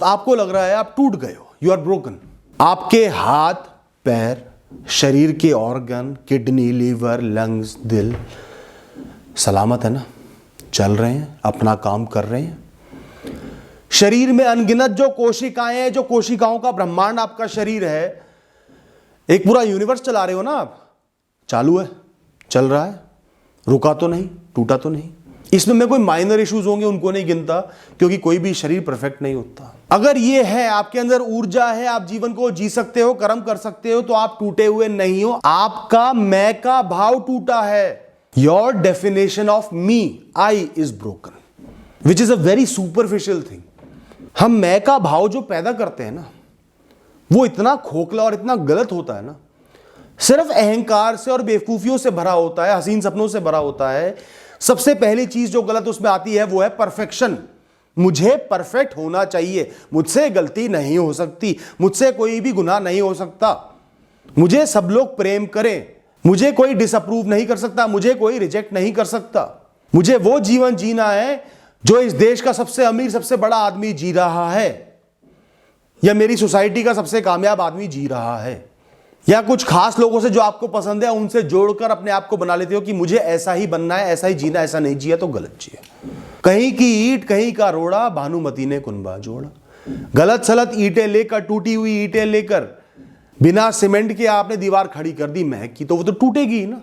आपको लग रहा है आप टूट गए हो, यू आर ब्रोकन। आपके हाथ पैर, शरीर के ऑर्गन, किडनी, लीवर, लंग्स, दिल सलामत है ना, चल रहे हैं, अपना काम कर रहे हैं। शरीर में अनगिनत जो कोशिकाएं हैं, जो कोशिकाओं का ब्रह्मांड आपका शरीर है, एक पूरा यूनिवर्स चला रहे हो ना आप। चालू है, चल रहा है, रुका तो नहीं, टूटा तो नहीं। इसमें मैं कोई माइनर इश्यूज होंगे उनको नहीं गिनता, क्योंकि कोई भी शरीर परफेक्ट नहीं होता। अगर ये है, आपके अंदर ऊर्जा है, आप जीवन को जी सकते हो, कर्म कर सकते हो, तो आप टूटे हुए नहीं हो। आपका मैं का भाव टूटा है। Your definition of me, I is broken, which is a very superficial thing. हम मैं का भाव जो पैदा करते हैं ना, वो इतना खोखला और इतना गलत होता है ना, सिर्फ अहंकार से और बेवकूफियों से भरा होता है, हसीन सपनों से भरा होता है। सबसे पहली चीज जो गलत उसमें आती है वो है परफेक्शन। मुझे परफेक्ट होना चाहिए, मुझसे गलती नहीं हो सकती, मुझसे कोई भी गुनाह नहीं हो सकता, मुझे सब लोग प्रेम करें, मुझे कोई डिसअप्रूव नहीं कर सकता, मुझे कोई रिजेक्ट नहीं कर सकता। मुझे वो जीवन जीना है जो इस देश का सबसे अमीर, सबसे बड़ा आदमी जी रहा है, या मेरी सोसाइटी का सबसे कामयाब आदमी जी रहा है, या कुछ खास लोगों से जो आपको पसंद है उनसे जोड़कर अपने आप को बना लेते हो कि मुझे ऐसा ही बनना है, ऐसा ही जीना, ऐसा नहीं जिया तो गलत जिया। कहीं की ईंट कहीं का रोड़ा, भानुमती ने कुनबा जोड़ा। गलत सलत ईंटें लेकर, टूटी हुई ईंटें लेकर, बिना सीमेंट के आपने दीवार खड़ी कर दी महक की, तो वो तो टूटेगी ना।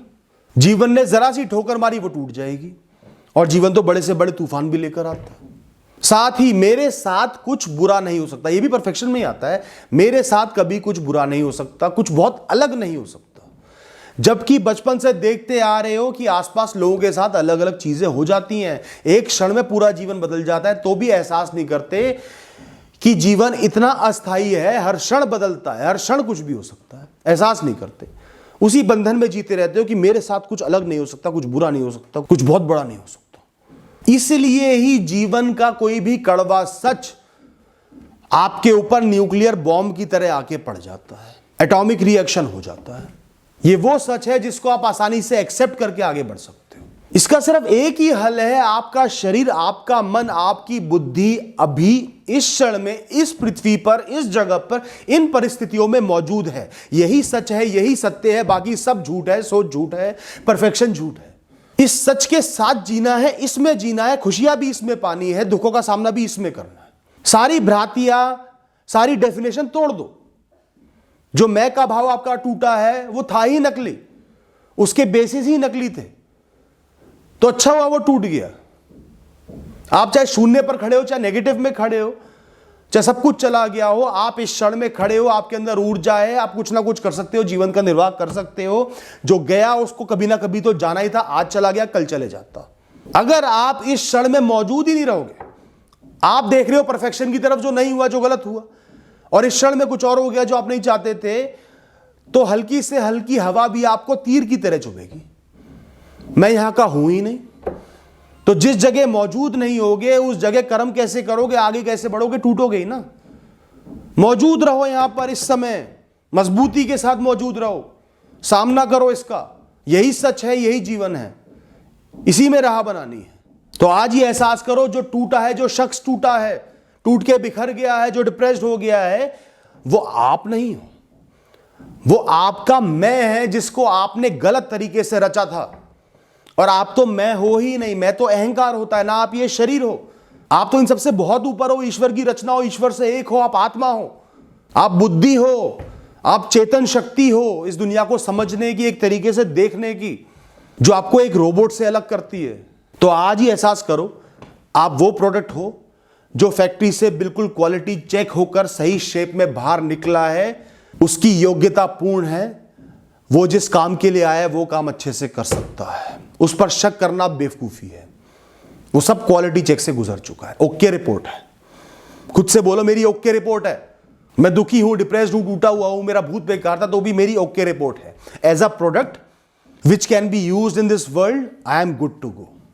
जीवन ने जरा सी ठोकर मारी, वो टूट जाएगी। और जीवन तो बड़े से बड़े तूफान भी लेकर आता है। साथ ही मेरे साथ कुछ बुरा नहीं हो सकता, ये भी परफेक्शन में ही आता है। मेरे साथ कभी कुछ बुरा नहीं हो सकता, कुछ बहुत अलग नहीं हो सकता। जबकि बचपन से देखते आ रहे हो कि आसपास लोगों के साथ अलग अलग चीजें हो जाती हैं, एक क्षण में पूरा जीवन बदल जाता है, तो भी एहसास नहीं करते कि जीवन इतना अस्थाई है, हर क्षण बदलता है, हर क्षण कुछ भी हो सकता है। एहसास नहीं करते, उसी बंधन में जीते रहते हो कि मेरे साथ कुछ अलग नहीं हो सकता, कुछ बुरा नहीं हो सकता, कुछ बहुत बड़ा नहीं हो सकता। इसलिए ही जीवन का कोई भी कड़वा सच आपके ऊपर न्यूक्लियर बॉम्ब की तरह आके पड़ जाता है, एटॉमिक रिएक्शन हो जाता है। ये वो सच है जिसको आप आसानी से एक्सेप्ट करके आगे बढ़ सकते हो। इसका सिर्फ एक ही हल है, आपका शरीर, आपका मन, आपकी बुद्धि अभी इस क्षण में, इस पृथ्वी पर, इस जगह पर, इन परिस्थितियों में मौजूद है। यही सच है, यही सत्य है, बाकी सब झूठ है, सोच झूठ है, परफेक्शन झूठ है। इस सच के साथ जीना है, इसमें जीना है, खुशियां भी इसमें पानी है, दुखों का सामना भी इसमें करना है। सारी भ्रांतियां, सारी डेफिनेशन तोड़ दो। जो मैं का भाव आपका टूटा है वो था ही नकली, उसके बेसिस ही नकली थे, तो अच्छा हुआ वो टूट गया। आप चाहे शून्य पर खड़े हो, चाहे नेगेटिव में खड़े हो, चाहे सब कुछ चला गया हो, आप इस क्षण में खड़े हो, आपके अंदर ऊर्जा है, आप कुछ ना कुछ कर सकते हो, जीवन का निर्वाह कर सकते हो। जो गया उसको कभी ना कभी तो जाना ही था, आज चला गया कल चले जाता। अगर आप इस क्षण में मौजूद ही नहीं रहोगे, आप देख रहे हो परफेक्शन की तरफ, जो नहीं हुआ, जो गलत हुआ, और इस क्षण में कुछ और हो गया जो आप नहीं चाहते थे, तो हल्की से हल्की हवा भी आपको तीर की तरह चुभेगी। मैं यहां का हूं ही नहीं, तो जिस जगह मौजूद नहीं होगे उस जगह कर्म कैसे करोगे, आगे कैसे बढ़ोगे, टूटोगे ही ना। मौजूद रहो यहां पर, इस समय मजबूती के साथ मौजूद रहो, सामना करो इसका। यही सच है, यही जीवन है, इसी में राह बनानी है। तो आज ये एहसास करो, जो टूटा है, जो शख्स टूटा है, टूट के बिखर गया है, जो डिप्रेस्ड हो गया है, वो आप नहीं हो, वो आपका मैं है, जिसको आपने गलत तरीके से रचा था। और आप तो मैं हो ही नहीं, मैं तो अहंकार होता है ना, आप ये शरीर हो। आप तो इन सबसे बहुत ऊपर हो, ईश्वर की रचना हो, ईश्वर से एक हो, आप आत्मा हो, आप बुद्धि हो, आप चेतन शक्ति हो, इस दुनिया को समझने की, एक तरीके से देखने की, जो आपको एक रोबोट से अलग करती है। तो आज ही एहसास करो, आप वो प्रोडक्ट हो जो फैक्ट्री से बिल्कुल क्वालिटी चेक होकर सही शेप में बाहर निकला है, उसकी योग्यता पूर्ण है, वो जिस काम के लिए आया है वो काम अच्छे से कर सकता है, उस पर शक करना बेवकूफी है। वो सब क्वालिटी चेक से गुजर चुका है, ओके रिपोर्ट है। खुद से बोलो मेरी ओके रिपोर्ट है, मैं दुखी हूं, डिप्रेस्ड हूं, टूटा हुआ हूं, मेरा भूत बेकार था, तो भी मेरी ओके रिपोर्ट है। As a product which can be used in this world, I am good to go.